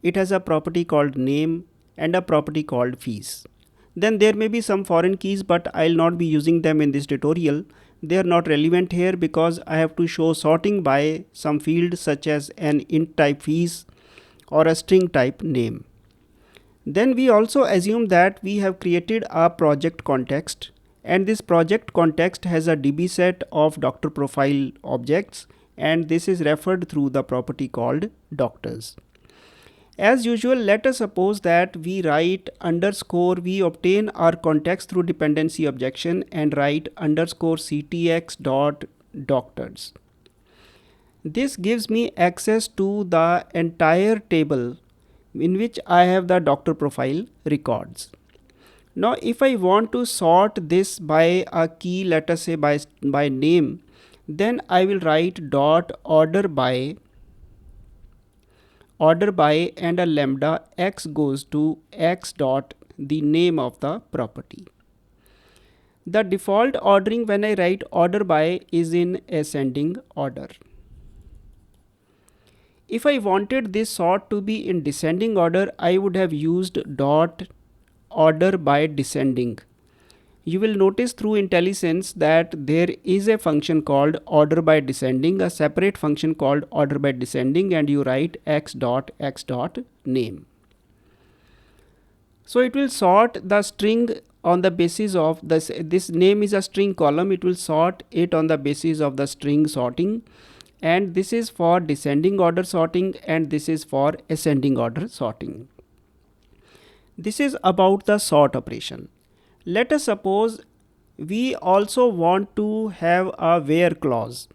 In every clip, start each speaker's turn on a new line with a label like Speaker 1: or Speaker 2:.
Speaker 1: it has a property called name and a property called fees. Then there may be some foreign keys, but I'll not be using them in this tutorial. They are not relevant here because I have to show sorting by some field such as an int type fees or a string type name. Then we also assume that we have created a project context, and this project context has a DB set of doctor profile objects, and this is referred through the property called doctors. As usual, let us suppose that we write underscore, we obtain our context through dependency objection and write underscore ctx dot doctors. This gives me access to the entire table in which I have the doctor profile records. Now if I want to sort this by a key, let us say by name, then I will write dot order by and a lambda x goes to x dot the name of the property. The default ordering when I write order by is in ascending order. If I wanted this sort to be in descending order, I would have used dot order by descending. You will notice through IntelliSense that there is a function called order by descending, a separate function called order by descending, and you write x dot name. So it will sort the string on the basis of this name is a string column. It will sort it on the basis of the string sorting, and this is for descending order sorting and this is for ascending order sorting. This is about the sort operation. Let us suppose we also want to have a where clause.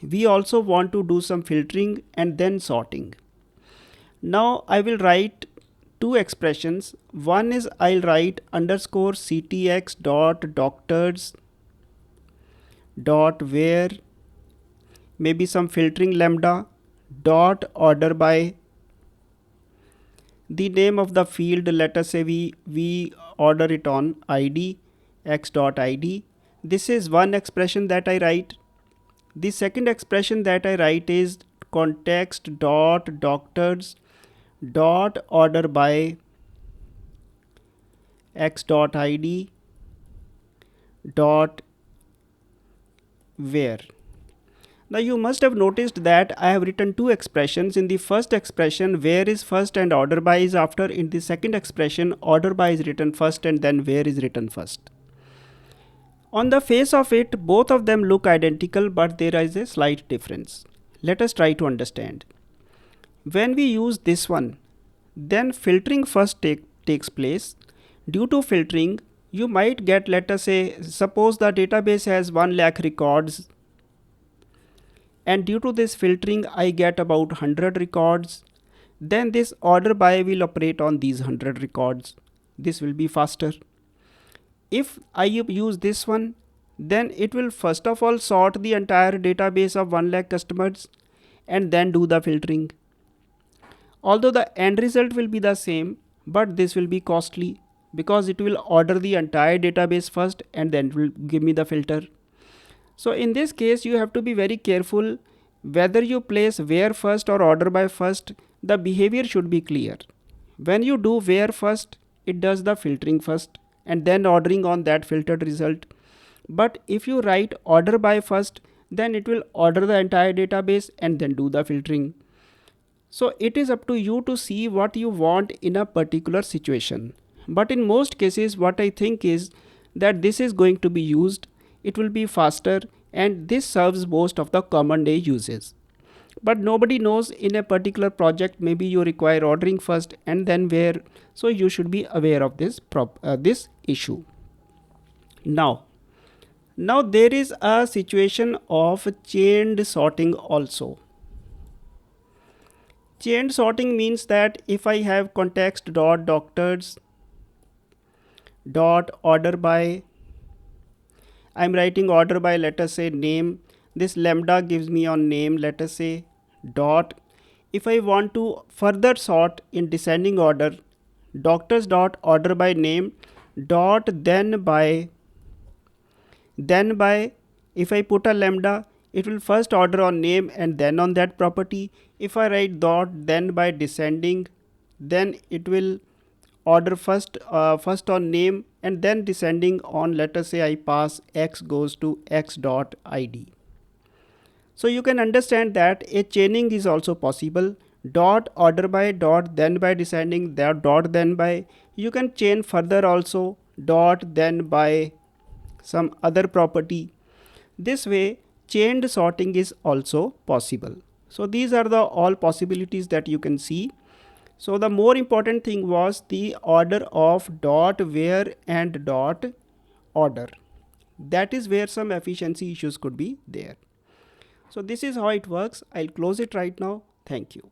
Speaker 1: We also want to do some filtering and then sorting. Now I will write two expressions. One is I'll write underscore ctx dot doctors dot where, maybe some filtering lambda dot order by the name of the field. Let us say we order it on id, x dot id. This is one expression that I write. The second expression that I write is context dot doctors dot order by x dot id dot where. Now you must have noticed that I have written two expressions. In the first expression, where is first and order by is after. In the second expression, order by is written first and then where is written first. On the face of it, both of them look identical, but there is a slight difference. Let us try to understand. When we use this one, then filtering first takes place. Due to filtering, you might get, let us say, suppose the database has 1 lakh records, and due to this filtering I get about 100 records. Then this order by will operate on these 100 records. This will be faster. If I use this one, then it will first of all sort the entire database of 1 lakh customers and then do the filtering. Although the end result will be the same, but this will be costly because it will order the entire database first and then it will give me the filter. So in this case you have to be very careful whether you place where first or order by first. The behavior should be clear. When you do where first, it does the filtering first and then ordering on that filtered result. But if you write order by first, then it will order the entire database and then do the filtering. So it is up to you to see what you want in a particular situation. But in most cases what I think is that this is going to be used. It will be faster and this serves most of the common day uses. But nobody knows in a particular project maybe you require ordering first and then where, so you should be aware of this issue. Now there is a situation of chained sorting also. Chained sorting means that if I have context dot doctors dot order by, I'm writing order by, let us say name. This lambda gives me on name, let us say dot. If I want to further sort in descending order, doctors dot order by name dot then by. If I put a lambda, it will first order on name and then on that property. If I write dot then by descending, then it will order first on name, and then descending on, let us say I pass x goes to x dot id. So you can understand that a chaining is also possible. Dot order by dot then by descending, that dot then by. You can chain further also, dot then by some other property. This way chained sorting is also possible. So these are the all possibilities that you can see. So the more important thing was the order of dot where and dot order. That is where some efficiency issues could be there. So this is how it works. I'll close it right now. Thank you.